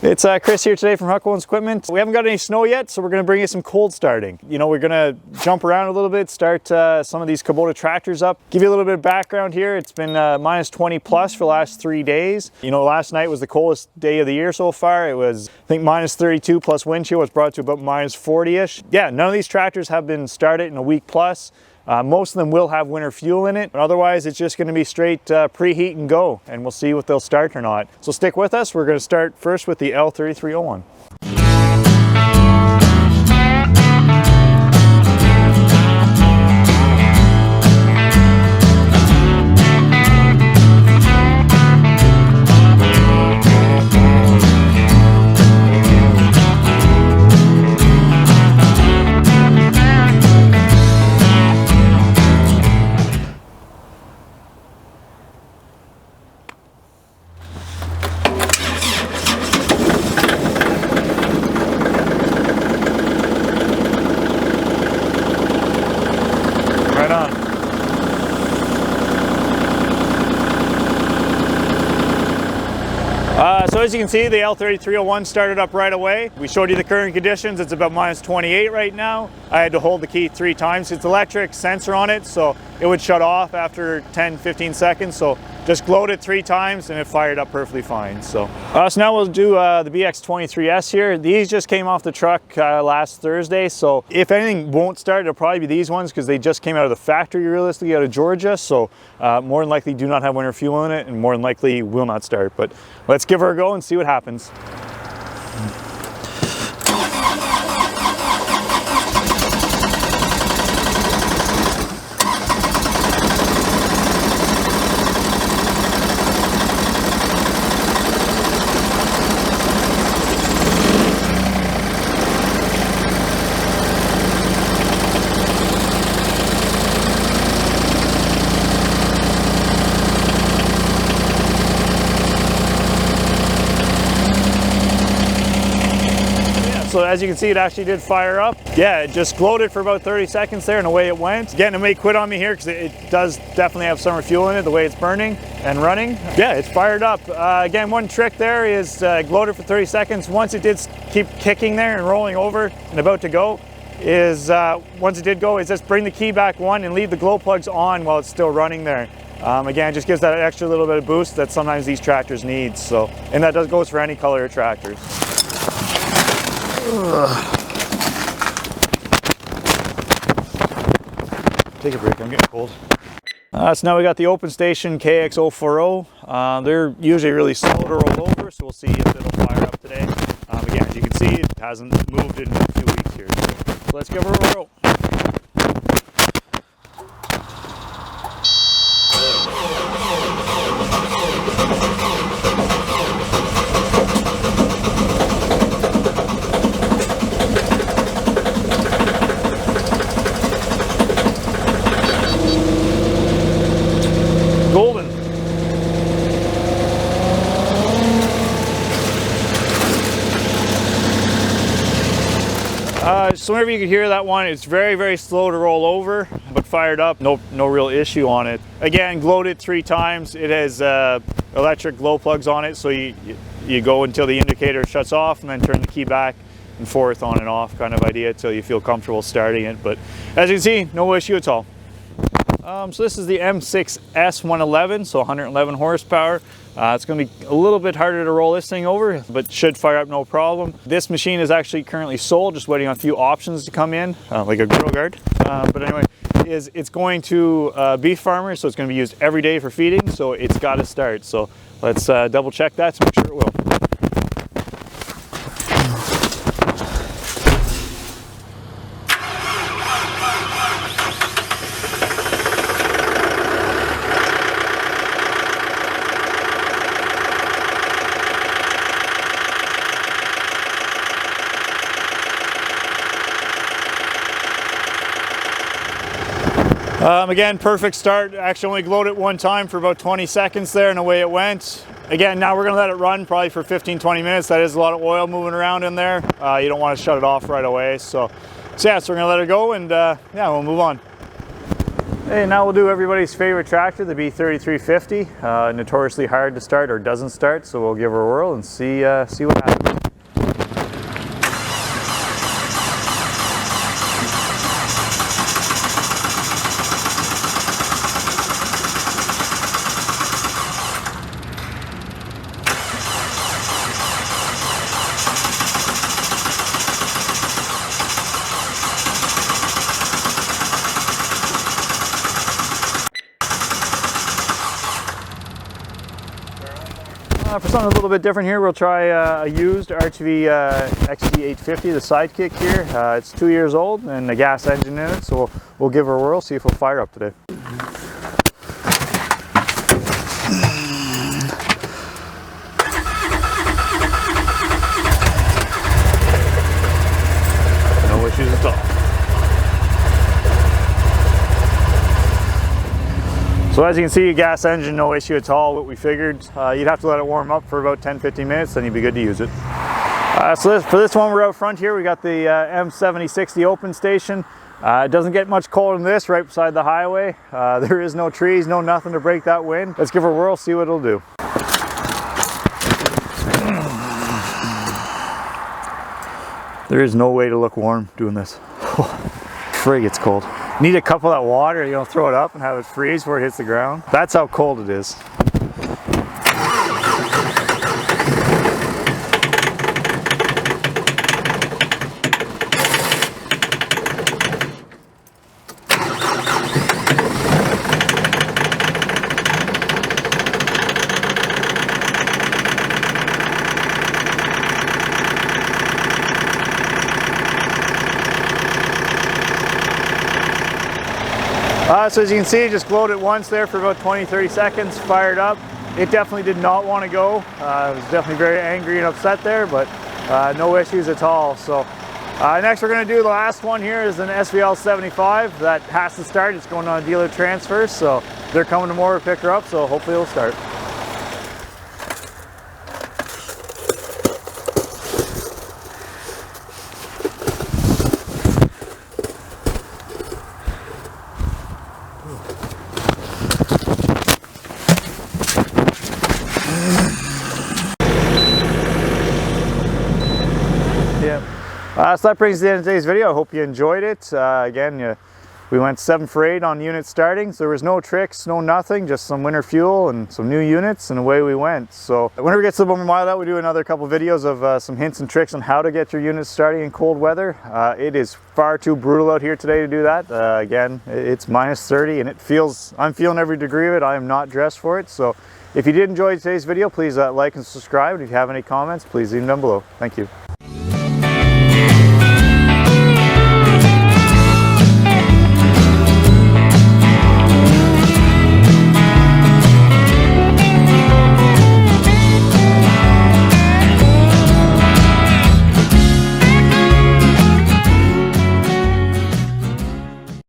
It's Chris here today from Huckabones Equipment. We haven't got any snow yet, so we're going to bring you some cold starting. You know, we're going to jump around a little bit, start some of these Kubota tractors up. Give you a little bit of background here. It's been minus 20 plus for the last 3 days. You know, last night was the coldest day of the year so far. It was, I think, minus 32 plus wind chill, was brought to about minus 40-ish. Yeah, none of these tractors have been started in a week plus. Most of them will have winter fuel in it, but otherwise it's just going to be straight preheat and go, and we'll see if they'll start or not. So stick with us. We're going to start first with the L3301. Right on. So as you can see, the L3301 started up right away. We showed you the current conditions. It's about minus 28 right now. I had to hold the key 3 times. It's electric sensor on it, so it would shut off after 10-15 seconds. So just glowed it 3 times and it fired up perfectly fine. So now we'll do the BX23S here. These just came off the truck last Thursday. So if anything won't start, it'll probably be these ones because they just came out of the factory realistically out of Georgia. So more than likely do not have winter fuel in it and more than likely will not start. But let's give her a go and see what happens. So as you can see, it actually did fire up. Yeah, it just glowed it for about 30 seconds there and away it went. Again, it may quit on me here because it does definitely have summer fuel in it, the way it's burning and running. Yeah, it's fired up. Again, one trick there is glowed it for 30 seconds. Once it did keep kicking there and rolling over and about to go, is once it did go, is just bring the key back one and leave the glow plugs on while it's still running there. Again, it just gives that extra little bit of boost that sometimes these tractors need. So, and that goes for any color of tractors. Take a break, I'm getting cold. So now we got the Open Station KX040. They're usually really slow to roll over, so we'll see if it'll fire up today. Again, as you can see, it hasn't moved in a few weeks here. So let's give her a whirl. Golden. So whenever you can hear that one, it's very, very slow to roll over, but fired up, no real issue on it. Again, glowed it 3 times. It has electric glow plugs on it, so you go until the indicator shuts off and then turn the key back and forth on and off kind of idea until you feel comfortable starting it. But as you can see, no issue at all. So this is the M6S 111, so 111 horsepower. It's going to be a little bit harder to roll this thing over, but should fire up no problem. This machine is actually currently sold, just waiting on a few options to come in, like a grill guard. But anyway, it's going to beef farmers, so it's going to be used every day for feeding, so it's got to start. So let's double check that to make sure it will. Again, perfect start. Actually only glowed it 1 time for about 20 seconds there and away it went. Again, now we're gonna let it run probably for 15-20 minutes. That is a lot of oil moving around in there. You don't want to shut it off right away. So yeah, so we're gonna let it go and yeah, we'll move on. Hey, now we'll do everybody's favorite tractor, the B3350. Notoriously hard to start or doesn't start, so we'll give her a whirl and see what happens. For something a little bit different here, we'll try a used RTV XT850, the sidekick here. It's 2 years old and a gas engine in it, so we'll give her a whirl, see if we'll fire up today. No issues at all. So as you can see, a gas engine, no issue at all. What we figured, you'd have to let it warm up for about 10-15 minutes, then you'd be good to use it. For this one, we're out front here. We got the M7060 open station. It doesn't get much colder than this, right beside the highway. There is no trees, no nothing to break that wind. Let's give her a whirl, see what it'll do. There is no way to look warm doing this. Frig, it's cold. Need a cup of that water, throw it up and have it freeze before it hits the ground. That's how cold it is. So as you can see, just glowed it once there for about 20-30 seconds, fired up. It definitely did not want to go. I was definitely very angry and upset there, but no issues at all. So next we're going to do the last one here is an SVL 75 that has to start. It's going on a dealer transfer, so they're coming tomorrow to pick her up, so hopefully it'll start. So that brings us to the end of today's video. I hope you enjoyed it. Again, we went 7 for 8 on unit starting, so there was no tricks, no nothing, just some winter fuel and some new units, and away we went. So whenever it gets a little more mild out, we do another couple videos of some hints and tricks on how to get your units starting in cold weather. It is far too brutal out here today to do that. Again, it's minus 30 and I'm feeling every degree of it. I am not dressed for it. So if you did enjoy today's video, please like and subscribe. And if you have any comments, please leave them down below. Thank you.